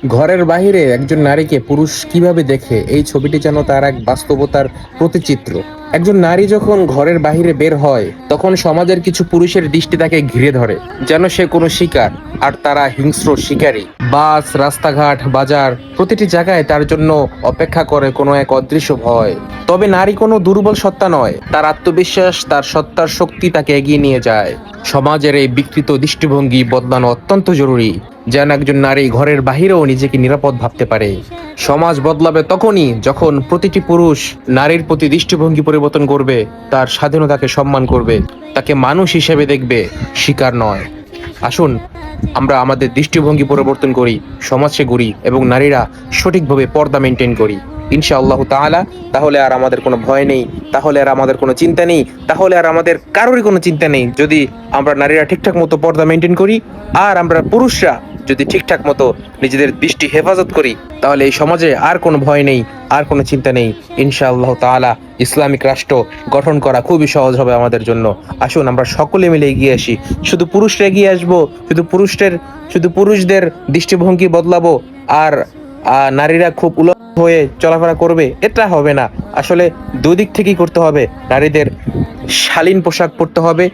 ঘরের বাহিরে একজন নারীকে পুরুষ কিভাবে দেখে, এই ছবিটি যেন তার এক বাস্তবতার প্রতিচিত্র। একজন নারী যখন ঘরের বাহিরে বের হয়, তখন সমাজের কিছু পুরুষের দৃষ্টি তাকে ঘিরে ধরে, যেন সে কোনো শিকার। আর তারা হিংস্র শিকারী। বাস, রাস্তাঘাট, বাজার, প্রতিটি জায়গায় তার জন্য অপেক্ষা করে কোনো এক অদৃশ্য ভয়। তবে নারী কোনো দুর্বল সত্তা নয়, তার আত্মবিশ্বাস, তার সত্তার শক্তি তাকে এগিয়ে নিয়ে যায়। সমাজের এই বিকৃত দৃষ্টিভঙ্গি বদলানো অত্যন্ত জরুরি, যেন একজন নারী ঘরের বাহিরেও নিজেকে নিরাপদ ভাবতে পারে। সমাজ বদলাবে তখনই যখন প্রতিটি পুরুষ নারীর প্রতি দৃষ্টিভঙ্গি পরিবর্তন করবে, তার স্বাধীনতাকে সম্মান করবে, তাকে মানুষ হিসেবে দেখবে, শিকার নয়। আসুন আমরা আমাদের দৃষ্টিভঙ্গি পরিবর্তন করি, সমাজকে গড়ি এবং নারীরা সঠিকভাবে পর্দা মেনটেন করি ইনশাআল্লাহ তাআলা। তাহলে আর আমাদের কোনো ভয় নেই, তাহলে আর আমাদের কোনো চিন্তা নেই, তাহলে আর আমাদের কারোরই কোনো চিন্তা নেই, যদি আমরা নারীরা ঠিকঠাক মতো পর্দা মেনটেন করি। আর আমরা পুরুষরা যদি ঠিকঠাক মতো নিজেদের দৃষ্টি হেফাজত করি, তাহলে এই সমাজে আর কোনো ভয় নেই, আর কোনো চিন্তা নেই ইনশাআল্লাহ তাআলা। ইসলামিক রাষ্ট্র গঠন করা খুবই সহজ হবে আমাদের জন্য। আসুন আমরা সকলে মিলে এগিয়ে আসি। শুধু পুরুষরা এগিয়ে আসবো, শুধু পুরুষদের দৃষ্টিভঙ্গি বদলাবো, আর নারীরা খুব উলট হয়ে চলাফেরা করবে, এটা হবে না। আসলে দুই দিক থেকেই করতে হবে। নারীদের শালীন পোশাক পরতে হবে,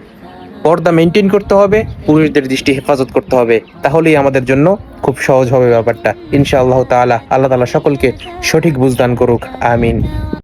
পর্দা মেনটেন করতে হবে, পুরুষদের দৃষ্টি হেফাজত করতে হবে। তাহলেই আমাদের জন্য খুব সহজ হবে ব্যাপারটা ইনশাআল্লাহ তাআলা। আল্লাহ তাআলা সকলকে সঠিক বুঝদান করুক, আমিন।